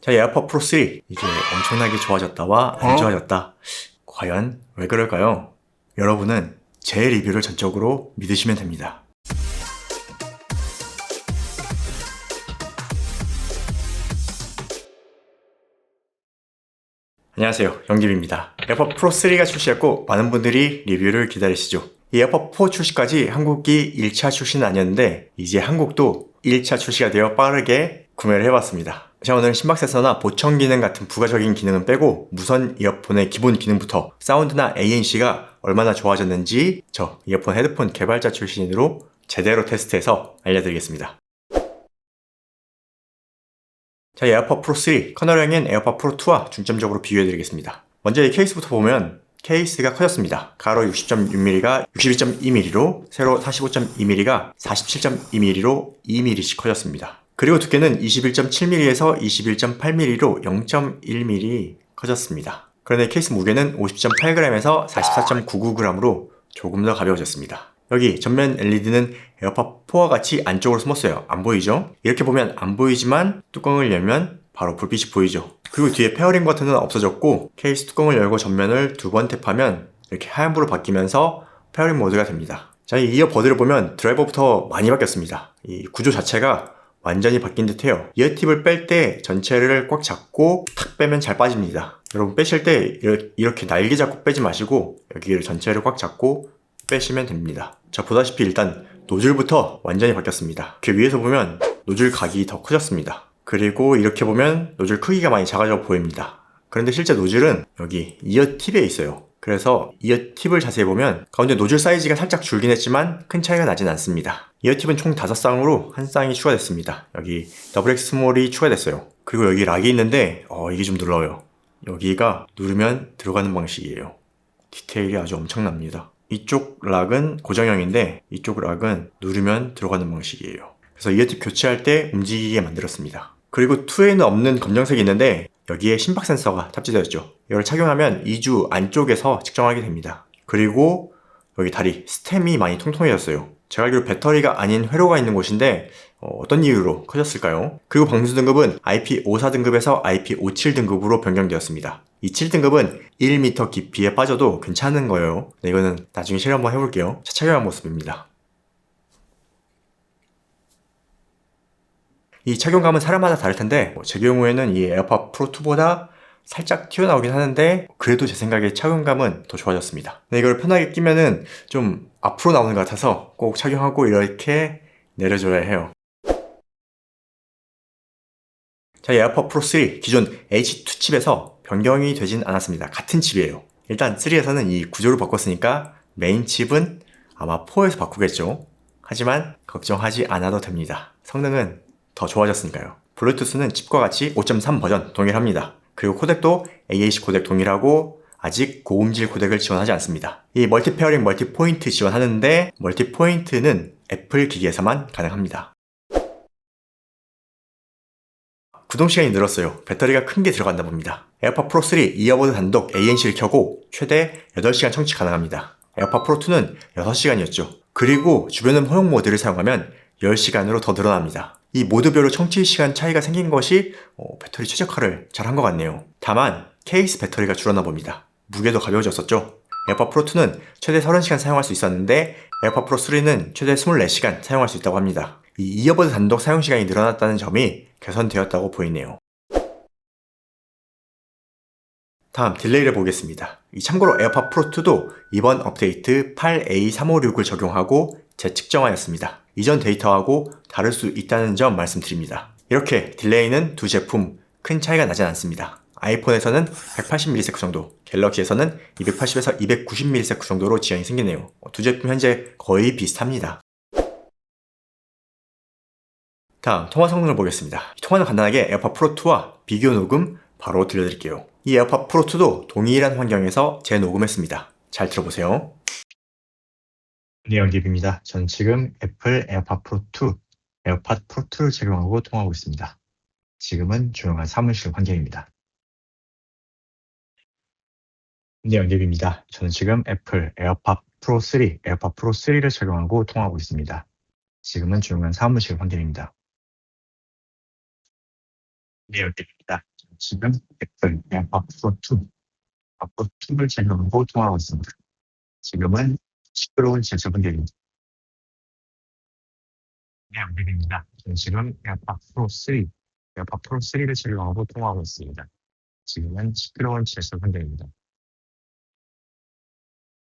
자, 에어팟 프로 3 이게 엄청나게 좋아졌다와 안 좋아졌다. 과연 왜 그럴까요? 여러분은 제 리뷰를 전적으로 믿으시면 됩니다. 안녕하세요, 영김입니다. 에어팟 프로 3가 출시했고 많은 분들이 리뷰를 기다리시죠. 이 에어팟 4 출시까지 한국이 1차 출시는 아니었는데 이제 한국도 1차 출시가 되어 빠르게 구매를 해봤습니다. 자, 오늘 심박센서나 보청 기능 같은 부가적인 기능은 빼고 무선 이어폰의 기본 기능부터 사운드나 ANC가 얼마나 좋아졌는지 저 이어폰 헤드폰 개발자 출신으로 제대로 테스트해서 알려드리겠습니다. 자, 에어팟 프로 3 커널형인 에어팟 프로 2와 중점적으로 비교해드리겠습니다. 먼저 이 케이스부터 보면 케이스가 커졌습니다. 가로 60.6mm가 61.2mm로 세로 45.2mm가 47.2mm로 2mm씩 커졌습니다. 그리고 두께는 21.7mm에서 21.8mm로 0.1mm 커졌습니다. 그런데 케이스 무게는 50.8g에서 44.99g으로 조금 더 가벼워졌습니다. 여기 전면 LED는 에어팟 4와 같이 안쪽으로 숨었어요. 안 보이죠? 이렇게 보면 안 보이지만 뚜껑을 열면 바로 불빛이 보이죠. 그리고 뒤에 페어링 버튼은 없어졌고 케이스 뚜껑을 열고 전면을 두 번 탭하면 이렇게 하얀불로 바뀌면서 페어링 모드가 됩니다. 자, 이 이어버드를 보면 드라이버부터 많이 바뀌었습니다. 이 구조 자체가 완전히 바뀐 듯해요. 이어팁을 뺄 때 전체를 꽉 잡고 탁 빼면 잘 빠집니다. 여러분 빼실 때 이렇게 날개 잡고 빼지 마시고 여기를 전체를 꽉 잡고 빼시면 됩니다. 자, 보다시피 일단 노즐부터 완전히 바뀌었습니다. 이렇게 위에서 보면 노즐 각이 더 커졌습니다. 그리고 이렇게 보면 노즐 크기가 많이 작아져 보입니다. 그런데 실제 노즐은 여기 이어팁에 있어요. 그래서 이어팁을 자세히 보면 가운데 노즐 사이즈가 살짝 줄긴 했지만 큰 차이가 나진 않습니다. 이어팁은 총 5쌍으로 한 쌍이 추가됐습니다. 여기 XX 스몰이 추가됐어요. 그리고 여기 락이 있는데 이게 좀 눌러요. 여기가 누르면 들어가는 방식이에요. 디테일이 아주 엄청납니다. 이쪽 락은 고정형인데 이쪽 락은 누르면 들어가는 방식이에요. 그래서 이어팁 교체할 때 움직이게 만들었습니다. 그리고 2에는 없는 검정색이 있는데 여기에 심박 센서가 탑재되었죠. 이걸 착용하면 2주 안쪽에서 측정하게 됩니다. 그리고 여기 다리 스템이 많이 통통해졌어요. 제가 알기로 배터리가 아닌 회로가 있는 곳인데 어떤 이유로 커졌을까요? 그리고 방수 등급은 IP54 등급에서 IP57 등급으로 변경되었습니다. 이 7등급은 1m 깊이에 빠져도 괜찮은 거예요. 네, 이거는 나중에 실험 한번 해볼게요. 차 착용한 모습입니다. 이 착용감은 사람마다 다를 텐데 제 경우에는 이 에어팟 프로 2보다 살짝 튀어나오긴 하는데 그래도 제 생각에 착용감은 더 좋아졌습니다. 네, 이걸 편하게 끼면은 좀 앞으로 나오는 것 같아서 꼭 착용하고 이렇게 내려줘야 해요. 자, 에어팟 프로 3 기존 H2 칩에서 변경이 되진 않았습니다. 같은 칩이에요. 일단 3에서는 이 구조를 바꿨으니까 메인 칩은 아마 4에서 바꾸겠죠. 하지만 걱정하지 않아도 됩니다. 성능은 더 좋아졌으니까요. 블루투스는 칩과 같이 5.3 버전 동일합니다. 그리고 코덱도 AAC 코덱 동일하고 아직 고음질 코덱을 지원하지 않습니다. 이 멀티 페어링 멀티 포인트 지원하는데 멀티 포인트는 애플 기기에서만 가능합니다. 구동시간이 늘었어요. 배터리가 큰 게 들어간다 봅니다. 에어팟 프로 3 이어버드 단독 ANC를 켜고 최대 8시간 청취 가능합니다. 에어팟 프로 2는 6시간이었죠. 그리고 주변음 허용 모드를 사용하면 10시간으로 더 늘어납니다. 이 모드별로 청취 시간 차이가 생긴 것이 배터리 최적화를 잘한 것 같네요. 다만 케이스 배터리가 줄었나 봅니다. 무게도 가벼워졌었죠. 에어팟 프로 2는 최대 30시간 사용할 수 있었는데 에어팟 프로 3는 최대 24시간 사용할 수 있다고 합니다. 이 이어버드 단독 사용시간이 늘어났다는 점이 개선되었다고 보이네요. 다음 딜레이를 보겠습니다. 참고로 에어팟 프로 2도 이번 업데이트 8A356을 적용하고 재측정하였습니다. 이전 데이터하고 다를 수 있다는 점 말씀드립니다. 이렇게 딜레이는 두 제품 큰 차이가 나진 않습니다. 아이폰에서는 180ms 정도, 갤럭시에서는 280에서 290ms 정도로 지연이 생기네요. 두 제품 현재 거의 비슷합니다. 다음 통화 성능을 보겠습니다. 통화는 간단하게 에어팟 프로 2와 비교 녹음 바로 들려드릴게요. 이 에어팟 프로 2도 동일한 환경에서 재녹음했습니다. 잘 들어보세요. 네, 영기입니다. 전 지금 애플 에어팟 프로 2, 에어팟 프로 2를 착용하고 통화하고 있습니다. 지금은 조용한 사무실 환경입니다. 네, 영기입니다. 저는 지금 애플 에어팟 프로 3, 에어팟 프로 3를 착용하고 통화하고 있습니다. 지금은 조용한 사무실 환경입니다. 네, 영기입니다. 지금 애플 에어팟 프로 2, 앞으로 2를 제공하고 통화하고 있습니다. 지금은 시끄러운 제조 분위기입니다. 네, 연결입니다. 저는 지금 에어팟 프로 3, 에어팟 프로 3를 제공하고 통화하고 있습니다. 지금은 시끄러운 제조 분위기입니다.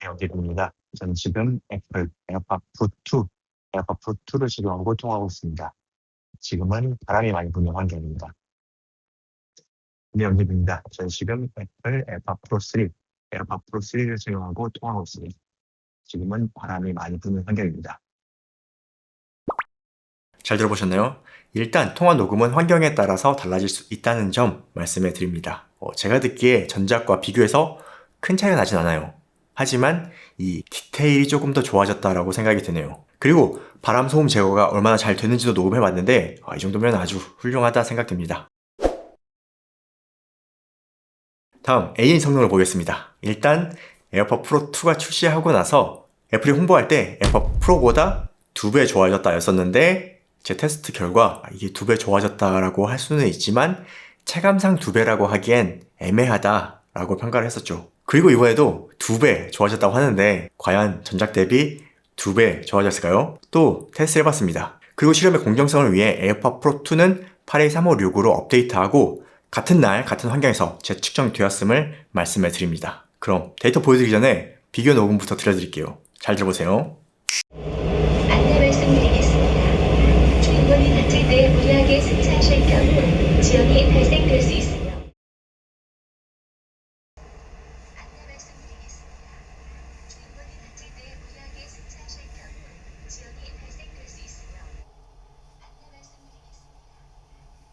네, 연결입니다. 저는 지금 애플 에어팟 프로 2, 에어팟 프로 2를 제공하고 통화하고 있습니다. 지금은 바람이 많이 부는 환경입니다. 네, 연결입니다. 저는 지금 애플 에어팟 프로 3, 에어팟 프로 3를 제공하고 통화하고 있습니다. 지금은 바람이 많이 부는 환경입니다. 잘 들어보셨나요? 일단 통화 녹음은 환경에 따라서 달라질 수 있다는 점 말씀해 드립니다. 제가 듣기에 전작과 비교해서 큰 차이가 나진 않아요. 하지만 이 디테일이 조금 더 좋아졌다라고 생각이 드네요. 그리고 바람 소음 제거가 얼마나 잘 되는지도 녹음해 봤는데 이 정도면 아주 훌륭하다 생각됩니다. 다음 AN 성능을 보겠습니다. 일단 에어팟 프로 2가 출시하고 나서 애플이 홍보할 때 에어팟 프로보다 2배 좋아졌다 였었는데 제 테스트 결과 이게 2배 좋아졌다라고 할 수는 있지만 체감상 2배라고 하기엔 애매하다라고 평가를 했었죠. 그리고 이번에도 2배 좋아졌다고 하는데 과연 전작 대비 2배 좋아졌을까요? 또 테스트 해봤습니다. 그리고 실험의 공정성을 위해 에어팟 프로 2는 8A356으로 업데이트하고 같은 날 같은 환경에서 재측정되었음을 말씀해 드립니다. 그럼 데이터 보여드리기 전에 비교 녹음부터 들려드릴게요. 잘 들어보세요. 안내 말씀드리겠습니다. 주인공이 다칠 때 무리하게 승차하실 경우 지연이 발생될 수 있으며 안내 말씀드리겠습니다. 주인공이 다칠 때 무리하게 승차하실 경우 지연이 발생될 수 있으며 안내 말씀드리겠습니다.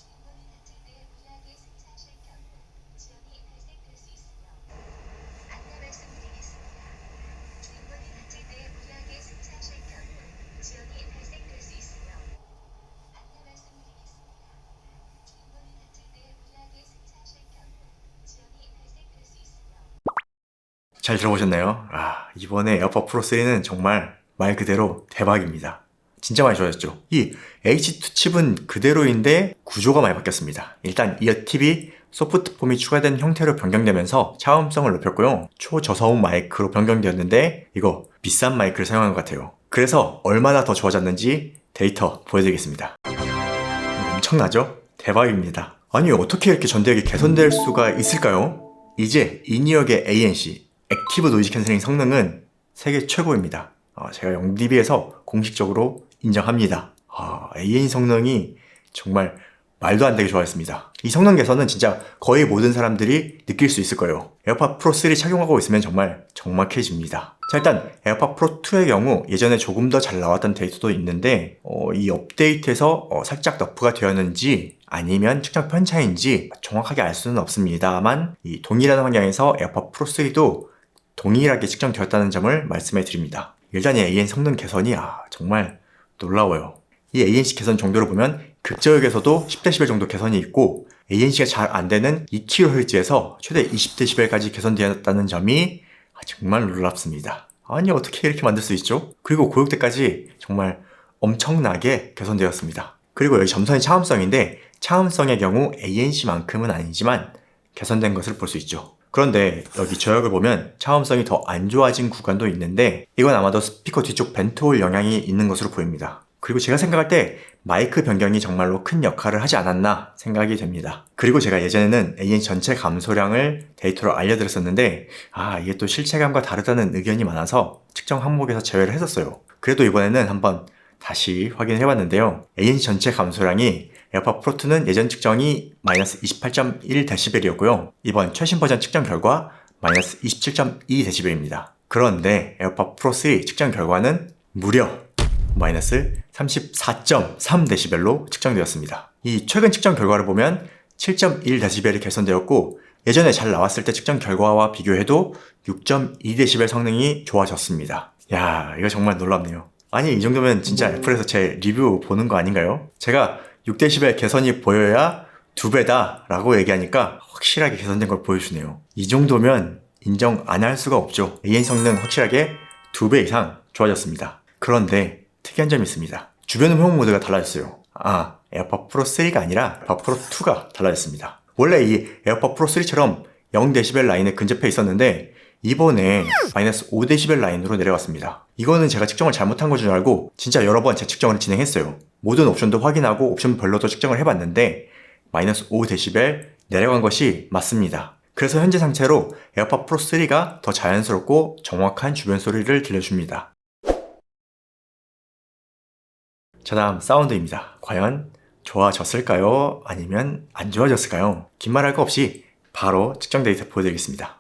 주인공이 다칠 때 무리하게 승차하실 경우 지연이 발생될 수 있으며 안내 말씀드리겠습니다. 주인공이 다칠 때 무리하게 승차하실 경우 지연이 발생될 수 있으며 안내 말씀드리겠습니다. 주인공이 다칠 때 무리하게 승차하실 경우 지연이 발생될 수 있으며 잘 들어보셨나요? 이번에 에어팟 프로 3는 정말 말 그대로 대박입니다. 진짜 많이 좋아졌죠. 이 H2 칩은 그대로인데 구조가 많이 바뀌었습니다. 일단 이어 팁이 소프트폼이 추가된 형태로 변경되면서 차음성을 높였고요. 초저소음 마이크로 변경되었는데 이거 비싼 마이크를 사용한 것 같아요. 그래서 얼마나 더 좋아졌는지 데이터 보여드리겠습니다. 엄청나죠? 대박입니다. 아니 어떻게 이렇게 전대역이 개선될 수가 있을까요? 이제 인이어의 ANC 액티브 노이즈 캔슬링 성능은 세계 최고입니다. 제가 영DB에서 공식적으로 인정합니다. ANC 성능이 정말 말도 안 되게 좋아했습니다. 이 성능 개선은 진짜 거의 모든 사람들이 느낄 수 있을 거예요. 에어팟 프로 3 착용하고 있으면 정말 적막해집니다. 자, 일단 에어팟 프로 2의 경우 예전에 조금 더 잘 나왔던 데이터도 있는데 이 업데이트에서 살짝 너프가 되었는지 아니면 측정 편차인지 정확하게 알 수는 없습니다만 이 동일한 환경에서 에어팟 프로 3도 동일하게 측정되었다는 점을 말씀해 드립니다. 일단 이 ANC 성능 개선이 정말 놀라워요. 이 ANC 개선 정도로 보면 극저역에서도 10dB 정도 개선이 있고 ANC가 잘 안되는 2kHz에서 최대 20dB까지 개선되었다는 점이 정말 놀랍습니다. 아니 어떻게 이렇게 만들 수 있죠? 그리고 고역대까지 정말 엄청나게 개선되었습니다. 그리고 여기 점선이 차음성인데 차음성의 경우 ANC만큼은 아니지만 개선된 것을 볼 수 있죠. 그런데 여기 저역을 보면 차음성이 더 안 좋아진 구간도 있는데 이건 아마도 스피커 뒤쪽 벤트홀 영향이 있는 것으로 보입니다. 그리고 제가 생각할 때 마이크 변경이 정말로 큰 역할을 하지 않았나 생각이 됩니다. 그리고 제가 예전에는 ANC 전체 감소량을 데이터로 알려드렸었는데 이게 또 실체감과 다르다는 의견이 많아서 측정 항목에서 제외를 했었어요. 그래도 이번에는 한번 다시 확인을 해봤는데요. ANC 전체 감소량이 에어팟 프로 2는 예전 측정이 마이너스 28.1dB이었고요. 이번 최신 버전 측정 결과 마이너스 27.2dB입니다. 그런데 에어팟 프로 3 측정 결과는 무려 마이너스 34.3dB로 측정되었습니다. 이 최근 측정 결과를 보면 7.1dB이 개선되었고 예전에 잘 나왔을 때 측정 결과와 비교해도 6.2dB 성능이 좋아졌습니다. 이거 정말 놀랍네요. 아니 이 정도면 진짜 애플에서 제 리뷰 보는 거 아닌가요? 제가 6dB 개선이 보여야 2배다 라고 얘기하니까 확실하게 개선된 걸 보여주네요. 이 정도면 인정 안 할 수가 없죠. ANC 성능 확실하게 2배 이상 좋아졌습니다. 그런데 특이한 점이 있습니다. 주변 음향 모드가 달라졌어요. 에어팟 프로 3가 아니라 에어팟 프로 2가 달라졌습니다. 원래 이 에어팟 프로 3처럼 0dB 라인에 근접해 있었는데 이번에 마이너스 5dB 라인으로 내려갔습니다. 이거는 제가 측정을 잘못한 건 줄 알고 진짜 여러 번 재측정을 진행했어요. 모든 옵션도 확인하고 옵션별로도 측정을 해봤는데 마이너스 5dB 내려간 것이 맞습니다. 그래서 현재 상태로 에어팟 프로 3가 더 자연스럽고 정확한 주변 소리를 들려줍니다. 자, 다음 사운드입니다. 과연 좋아졌을까요? 아니면 안 좋아졌을까요? 긴 말할 거 없이 바로 측정 데이터 보여드리겠습니다.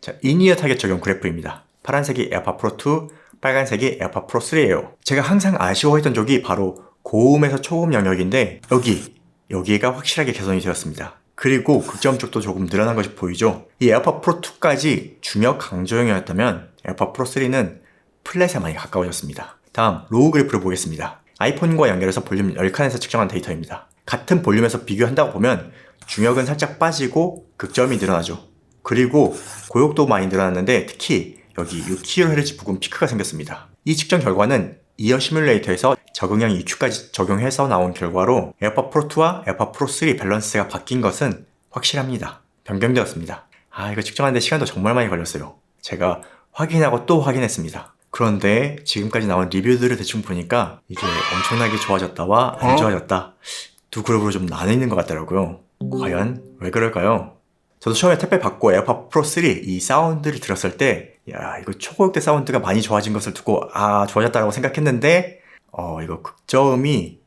자, 인이어 타겟 적용 그래프입니다. 파란색이 에어팟 프로 2, 빨간색이 에어팟 프로 3예요. 제가 항상 아쉬워했던 쪽이 바로 고음에서 초음 영역인데 여기가 확실하게 개선이 되었습니다. 그리고 극저음 쪽도 조금 늘어난 것이 보이죠? 이 에어팟 프로 2까지 중역 강조형이었다면 에어팟 프로 3는 플랫에 많이 가까워졌습니다. 다음 로우 그래프를 보겠습니다. 아이폰과 연결해서 볼륨 10칸에서 측정한 데이터입니다. 같은 볼륨에서 비교한다고 보면 중역은 살짝 빠지고 극저음이 늘어나죠. 그리고 고역도 많이 늘어났는데 특히 여기 6kHz 부근 피크가 생겼습니다. 이 측정 결과는 이어 시뮬레이터에서 적응형 EQ까지 적용해서 나온 결과로 에어팟 프로 2와 에어팟 프로 3 밸런스가 바뀐 것은 확실합니다. 변경되었습니다. 이거 측정하는데 시간도 정말 많이 걸렸어요. 제가 확인하고 또 확인했습니다. 그런데 지금까지 나온 리뷰들을 대충 보니까 이게 엄청나게 좋아졌다와 안 좋아졌다 두 그룹으로 좀 나뉘는 것 같더라고요. 과연 왜 그럴까요? 저도 처음에 택배 받고 에어팟 프로 3 이 사운드를 들었을 때 이거 초고역대 사운드가 많이 좋아진 것을 두고 좋아졌다라고 생각했는데 이거 극저음이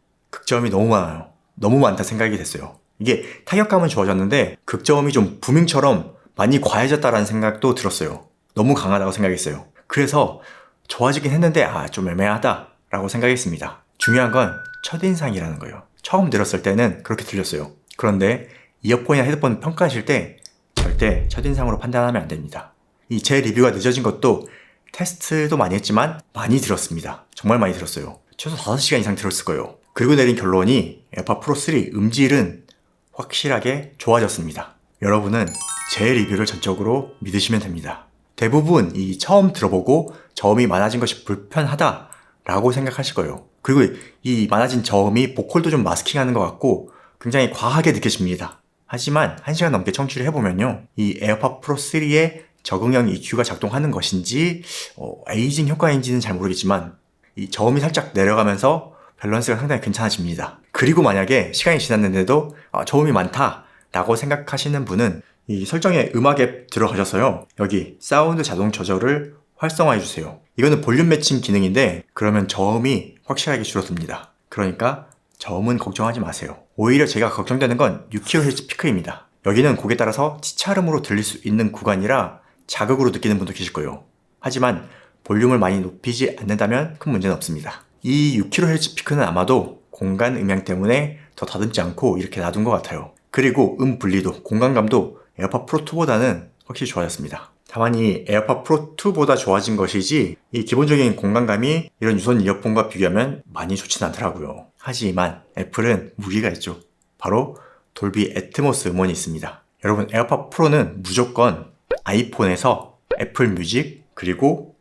너무 많아요. 너무 많다 생각이 됐어요. 이게 타격감은 좋아졌는데 극저음이 좀 부밍처럼 많이 과해졌다라는 생각도 들었어요. 너무 강하다고 생각했어요. 그래서 좋아지긴 했는데 좀 애매하다라고 생각했습니다. 중요한 건 첫인상이라는 거예요. 처음 들었을 때는 그렇게 들렸어요. 그런데 이어폰이나 헤드폰 평가하실 때 절대 첫인상으로 판단하면 안 됩니다. 이 제 리뷰가 늦어진 것도 테스트도 많이 했지만 많이 들었습니다. 정말 많이 들었어요. 최소 5시간 이상 들었을 거예요. 그리고 내린 결론이 에어팟 프로 3 음질은 확실하게 좋아졌습니다. 여러분은 제 리뷰를 전적으로 믿으시면 됩니다. 대부분 이 처음 들어보고 저음이 많아진 것이 불편하다라고 생각하실 거예요. 그리고 이 많아진 저음이 보컬도 좀 마스킹하는 것 같고 굉장히 과하게 느껴집니다. 하지만 1시간 넘게 청취를 해보면요. 이 에어팟 프로 3의 적응형 EQ가 작동하는 것인지 에이징 효과인지는 잘 모르겠지만 이 저음이 살짝 내려가면서 밸런스가 상당히 괜찮아집니다. 그리고 만약에 시간이 지났는데도 저음이 많다라고 생각하시는 분은 이 설정에 음악 앱 들어가셔서요. 여기 사운드 자동 조절을 활성화해 주세요. 이거는 볼륨 매칭 기능인데 그러면 저음이 확실하게 줄어듭니다. 그러니까 저음은 걱정하지 마세요. 오히려 제가 걱정되는 건 6kHz 피크입니다. 여기는 곡에 따라서 치차름으로 들릴 수 있는 구간이라 자극으로 느끼는 분도 계실 거예요. 하지만 볼륨을 많이 높이지 않는다면 큰 문제는 없습니다. 이 6kHz 피크는 아마도 공간 음향 때문에 더 다듬지 않고 이렇게 놔둔 것 같아요. 그리고 분리도, 공간감도 에어팟 프로 2보다는 확실히 좋아졌습니다. 다만 이 에어팟 프로 2보다 좋아진 것이지 이 기본적인 공간감이 이런 유선 이어폰과 비교하면 많이 좋진 않더라고요. 하지만 애플은 무기가 있죠. 바로 돌비 애트모스 음원이 있습니다. 여러분 에어팟 프로는 무조건 아이폰에서 애플 뮤직 그리고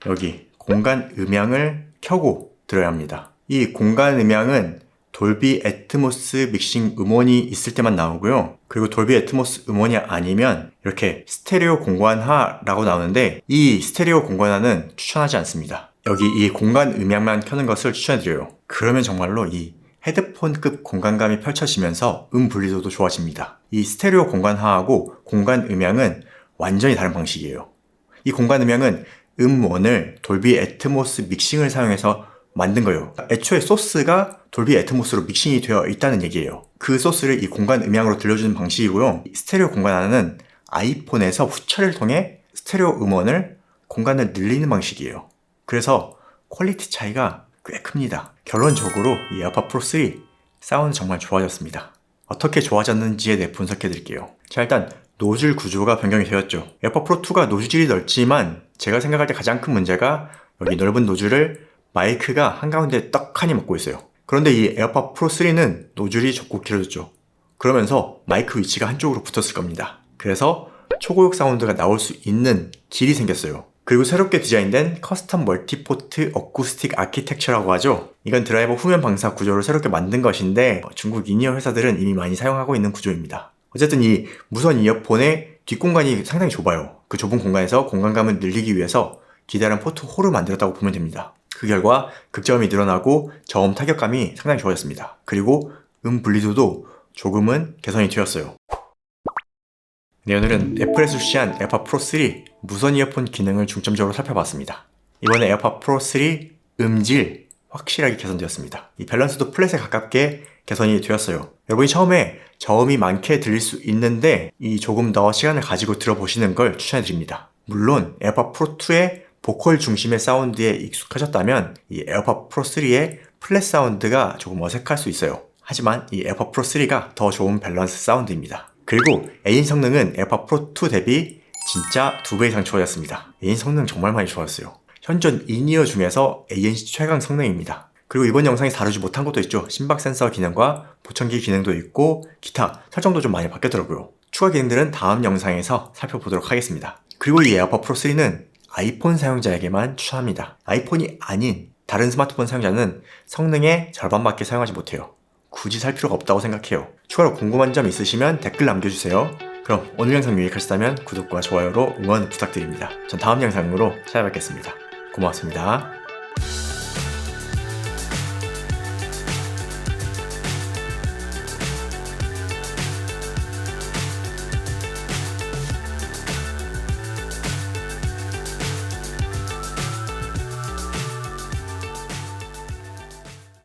여기 공간 음향을 켜고 들어야 합니다. 이 공간 음향은 돌비 애트모스 믹싱 음원이 있을 때만 나오고요. 그리고 돌비 애트모스 음원이 아니면 이렇게 스테레오 공간화라고 나오는데 이 스테레오 공간화는 추천하지 않습니다. 여기 이 공간 음향만 켜는 것을 추천해드려요. 그러면 정말로 이 헤드폰급 공간감이 펼쳐지면서 분리도도 좋아집니다. 이 스테레오 공간화하고 공간 음향은 완전히 다른 방식이에요. 이 공간 음향은 음원을 돌비 애트모스 믹싱을 사용해서 만든 거예요. 애초에 소스가 돌비 애트모스로 믹싱이 되어 있다는 얘기예요. 그 소스를 이 공간 음향으로 들려주는 방식이고요. 스테레오 공간화는 아이폰에서 후처를 통해 스테레오 음원을 공간을 늘리는 방식이에요. 그래서 퀄리티 차이가 꽤 큽니다. 결론적으로 이 에어팟 프로 3 사운드 정말 좋아졌습니다. 어떻게 좋아졌는지에 대해 분석해 드릴게요. 자, 일단 노즐 구조가 변경이 되었죠. 에어팟 프로 2가 노즐이 넓지만 제가 생각할 때 가장 큰 문제가 여기 넓은 노즐을 마이크가 한가운데 떡하니 먹고 있어요. 그런데 이 에어팟 프로 3는 노즐이 좁고 길어졌죠. 그러면서 마이크 위치가 한쪽으로 붙었을 겁니다. 그래서 초고역 사운드가 나올 수 있는 길이 생겼어요. 그리고 새롭게 디자인된 커스텀 멀티포트 어쿠스틱 아키텍처라고 하죠. 이건 드라이버 후면 방사 구조를 새롭게 만든 것인데 중국 인이어 회사들은 이미 많이 사용하고 있는 구조입니다. 어쨌든 이 무선 이어폰의 뒷공간이 상당히 좁아요. 그 좁은 공간에서 공간감을 늘리기 위해서 기다란 포트 홀을 만들었다고 보면 됩니다. 그 결과 극저음이 늘어나고 저음 타격감이 상당히 좋아졌습니다. 그리고 분리도도 조금은 개선이 되었어요. 네, 오늘은 애플에서 출시한 에어팟 프로 3 무선 이어폰 기능을 중점적으로 살펴봤습니다. 이번에 에어팟 프로 3 음질 확실하게 개선되었습니다. 이 밸런스도 플랫에 가깝게 개선이 되었어요. 여러분이 처음에 저음이 많게 들릴 수 있는데 이 조금 더 시간을 가지고 들어보시는 걸 추천해드립니다. 물론 에어팟 프로 2의 보컬 중심의 사운드에 익숙하셨다면 이 에어팟 프로 3의 플랫 사운드가 조금 어색할 수 있어요. 하지만 이 에어팟 프로 3가 더 좋은 밸런스 사운드입니다. 그리고 에인 성능은 에어팟 프로 2 대비 진짜 2배 이상 좋아졌습니다. 에인 성능 정말 많이 좋아졌어요. 현존 인이어 중에서 ANC 최강 성능입니다. 그리고 이번 영상에 다루지 못한 것도 있죠. 심박 센서 기능과 보청기 기능도 있고 기타 설정도 좀 많이 바뀌었더라고요. 추가 기능들은 다음 영상에서 살펴보도록 하겠습니다. 그리고 이 에어팟 프로 3는 아이폰 사용자에게만 추천합니다. 아이폰이 아닌 다른 스마트폰 사용자는 성능의 절반밖에 사용하지 못해요. 굳이 살 필요가 없다고 생각해요. 추가로 궁금한 점 있으시면 댓글 남겨주세요. 그럼 오늘 영상 유익하셨다면 구독과 좋아요로 응원 부탁드립니다. 전 다음 영상으로 찾아뵙겠습니다. 고맙습니다.